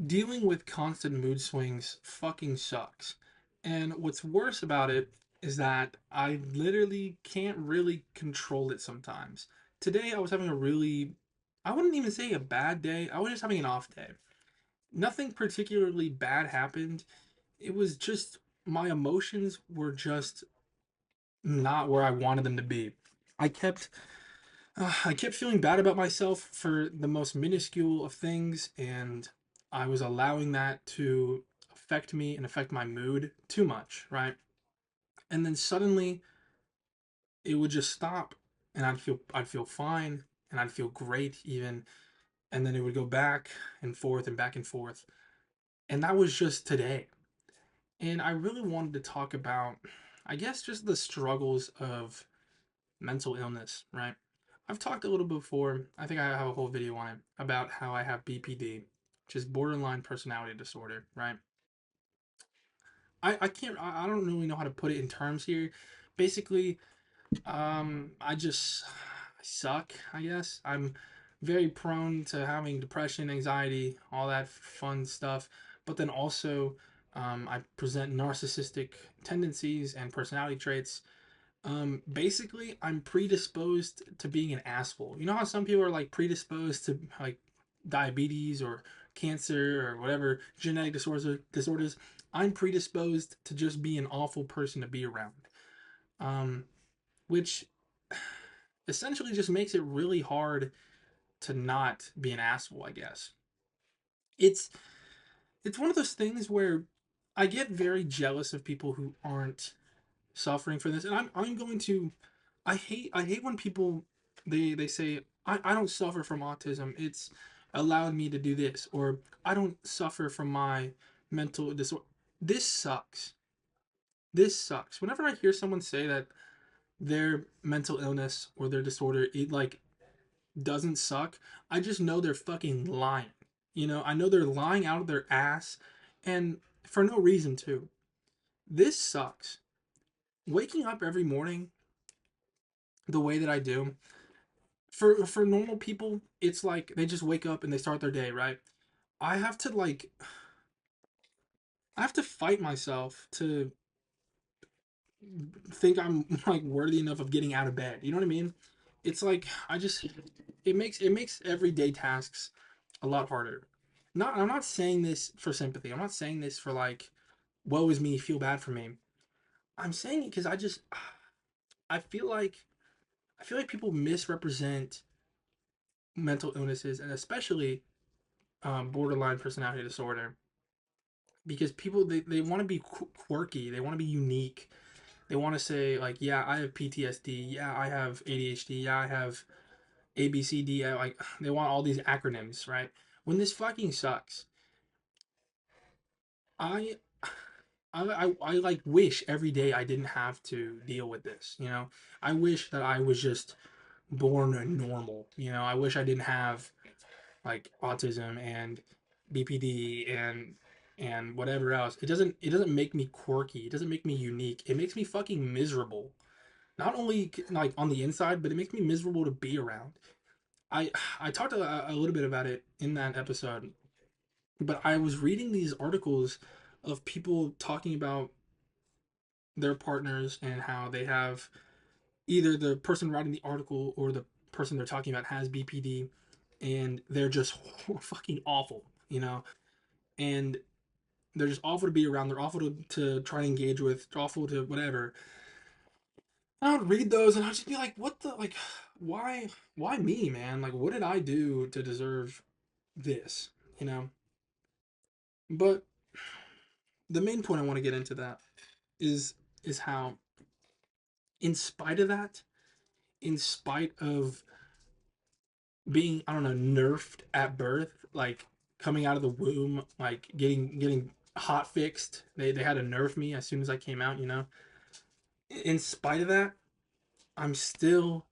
Dealing with constant mood swings fucking sucks. And what's worse about it is that I literally can't really control it sometimes. Today I was having a really, I wouldn't even say a bad day. I was just having an off day. Nothing particularly bad happened. It was just my emotions were just not where I wanted them to be. I kept I kept feeling bad about myself for the most minuscule of things, and I was allowing that to affect me and affect my mood too much, right? And then suddenly it would just stop, and I'd feel fine, and I'd feel great even, and then it would go back and forth and back and forth, and that was just today. And I really wanted to talk about, I guess, just the struggles of mental illness, right? I've talked a little before, I think I have a whole video on it, about how I have BPD, which is borderline personality disorder, right? I can't, I don't really know how to put it in terms here. Basically, I suck, I guess. I'm very prone to having depression, anxiety, all that fun stuff. But then also, I present narcissistic tendencies and personality traits. Basically, I'm predisposed to being an asshole. You know how some people are like predisposed to like diabetes or cancer or whatever genetic disorders. I'm predisposed to just be an awful person to be around. Um, which essentially just makes it really hard to not be an asshole, I guess. It's it's one of those things where I get very jealous of people who aren't suffering for this. And I'm going to I hate when people they say I don't suffer from autism. It's allowed me to do this, or I don't suffer from my mental disorder. This sucks. This sucks. Whenever I hear someone say that their mental illness or their disorder it like doesn't suck, I just know they're fucking lying. I know they're lying out of their ass and for no reason too. This sucks. Waking up every morning the way that I do, for normal people, it's like they just wake up and they start their day, right? I have to like I have to fight myself to think I'm like worthy enough of getting out of bed. You know what I mean? It's like it makes everyday tasks a lot harder. Not I'm not saying this for sympathy. I'm not saying this for like woe is me, feel bad for me. I'm saying it because I feel like I feel like people misrepresent mental illnesses and especially borderline personality disorder because people they want to be quirky, they want to be unique, they want to say like, yeah, I have PTSD, yeah, I have ADHD, yeah, I have ABCD. Like they want all these acronyms, right? When this fucking sucks. I I like wish every day I didn't have to deal with this. I wish that I was just born normal. I wish I didn't have like autism and BPD and whatever else. It doesn't make me quirky. It doesn't make me unique. It makes me fucking miserable. Not only like on the inside, but it makes me miserable to be around. I I talked a little bit about it in that episode, but I was reading these articles of people talking about their partners and how they have either the person writing the article or the person they're talking about has BPD and they're just fucking awful, and they're just awful to be around. They're awful to try and engage with. They're awful to whatever. I would read those and I'd just be like, what the, like, why me, man? Like, what did I do to deserve this, you know? But the main point I want to get into that is is how, in spite of that, in spite of being, I don't know, nerfed at birth, like coming out of the womb, like getting hot fixed. They had to nerf me as soon as I came out, In spite of that, I'm still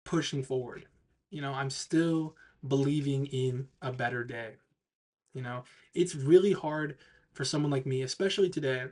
pushing forward. I'm still believing in a better day. You know, it's really hard for someone like me, especially today.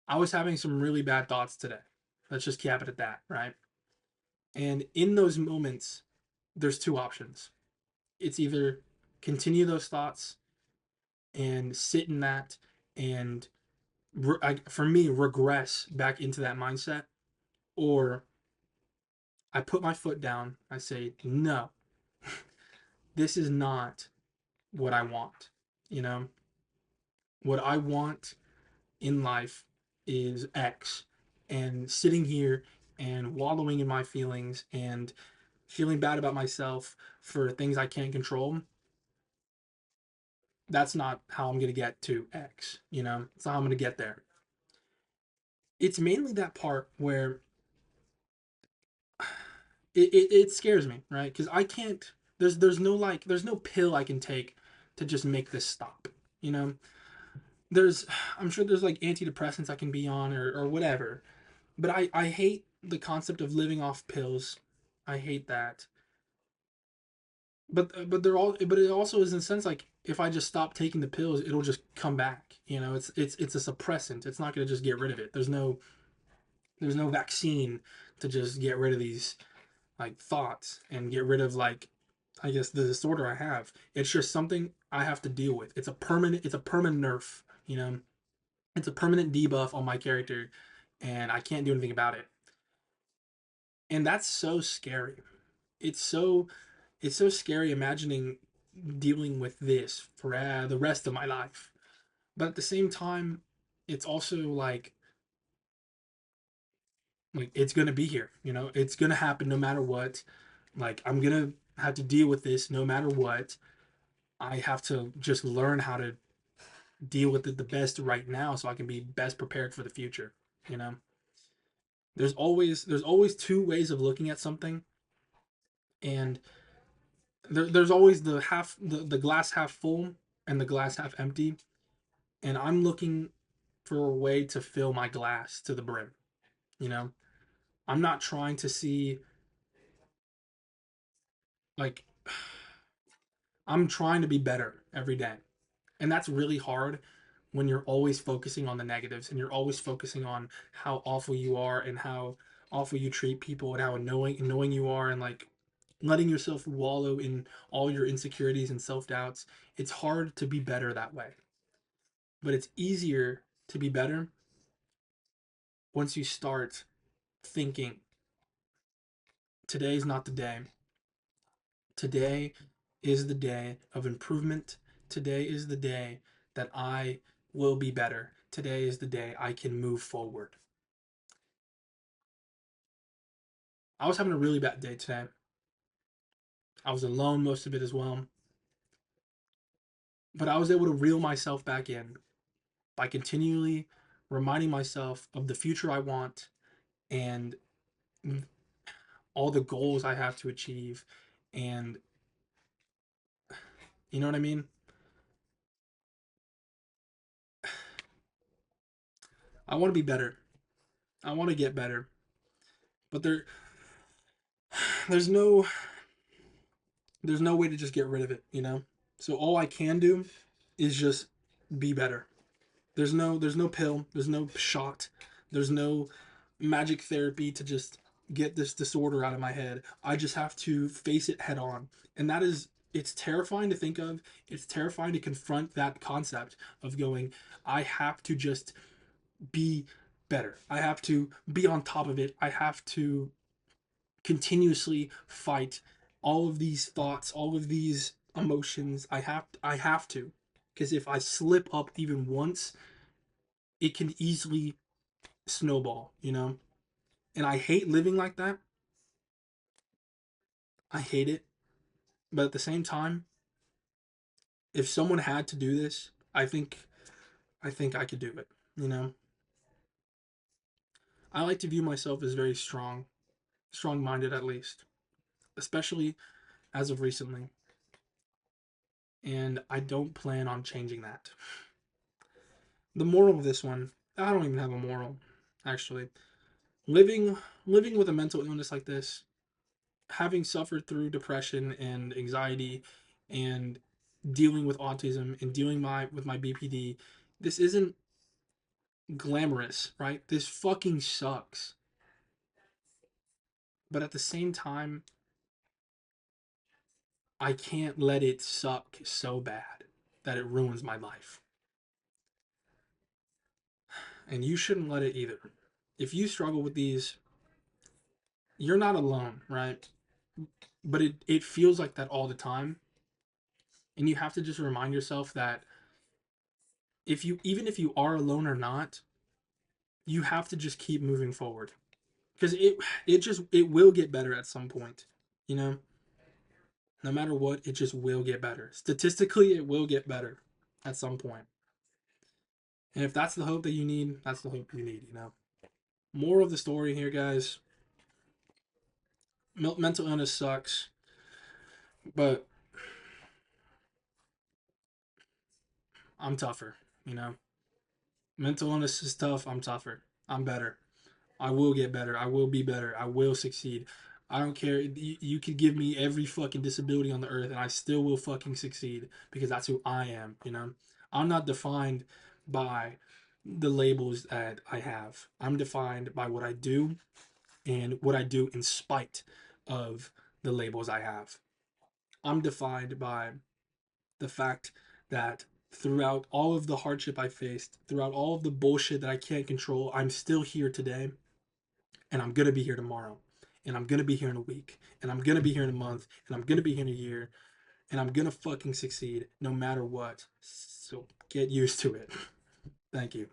I was having some really bad thoughts today. Let's just cap it at that, right? And in those moments, there's two options. It's either continue those thoughts and sit in that and for me regress back into that mindset, or I put my foot down. I say, no, this is not what I want. You know, what I want in life is X. And sitting here and wallowing in my feelings and feeling bad about myself for things I can't control, that's not how I'm going to get to X. You know, it's not how I'm going to get there. It's mainly that part where it scares me, right? Because I can't. There's no like there's no pill I can take to just make this stop. You know, there's I'm sure there's like antidepressants I can be on or whatever, but I hate the concept of living off pills. I hate that. But they're all but it also is in a sense like if I just stop taking the pills, it'll just come back. You know, it's a suppressant. It's not gonna just get rid of it. There's no vaccine to just get rid of these like thoughts and get rid of like I guess the disorder I have. It's just something I have to deal with. It's a permanent nerf, you know. It's a permanent debuff on my character and I can't do anything about it. And that's so scary. It's so it's so scary imagining dealing with this for the rest of my life. But at the same time, it's also like it's gonna be here. You know, it's gonna happen no matter what. Like I'm gonna have to deal with this no matter what. I have to just learn how to deal with it the best right now so I can be best prepared for the future. You know, there's always two ways of looking at something, and there's always the glass half full and the glass half empty. And I'm looking for a way to fill my glass to the brim. You know, I'm not trying to see like I'm trying to be better every day. And that's really hard when you're always focusing on the negatives and you're always focusing on how awful you are and how awful you treat people and how annoying you are and like letting yourself wallow in all your insecurities and self-doubts. It's hard to be better that way. But it's easier to be better once you start thinking today's not the day. Today is the day of improvement. Today is the day that I will be better. Today is the day I can move forward. I was having a really bad day today. I was alone most of it as well. But I was able to reel myself back in by continually reminding myself of the future I want and all the goals I have to achieve. And you know what I mean? I want to be better. I want to get better. But there's no there's no way to just get rid of it, you know? So all I can do is just be better. There's no pill, there's no shot, there's no magic therapy to just get this disorder out of my head. I just have to face it head on. And that is it's terrifying to think of. It's terrifying to confront that concept of going I have to just be better. I have to be on top of it. I have to continuously fight all of these thoughts, all of these emotions. I have to because if I slip up even once, it can easily snowball, you know? And I hate living like that. I hate it. But at the same time, if someone had to do this, I think I could do it, you know? I like to view myself as very strong, strong-minded at least, especially as of recently. And I don't plan on changing that. The moral of this one, I don't even have a moral, actually. Living living with a mental illness like this, having suffered through depression and anxiety and dealing with autism and dealing with my BPD, this isn't glamorous, right? This fucking sucks. But at the same time, I can't let it suck so bad that it ruins my life. And you shouldn't let it either. If you struggle with these, you're not alone, right? But it feels like that all the time. And you have to just remind yourself that if you even if you are alone or not, you have to just keep moving forward. Because it will get better at some point. You know? No matter what, it just will get better. Statistically, it will get better at some point. And if that's the hope that you need, that's the hope you need, you know? Moral of the story here, guys, mental illness sucks, but I'm tougher, you know? Mental illness is tough. I'm tougher. I'm better. I will get better. I will be better. I will succeed. I don't care. You could give me every fucking disability on the earth and I still will fucking succeed because that's who I am, you know? I'm not defined by the labels that I have. I'm defined by what I do and what I do in spite of the labels I have. I'm defined by the fact that throughout all of the hardship I faced, throughout all of the bullshit that I can't control, I'm still here today and I'm going to be here tomorrow. And I'm going to be here in a week. And I'm going to be here in a month. And I'm going to be here in a year. And I'm going to fucking succeed no matter what. So get used to it. Thank you.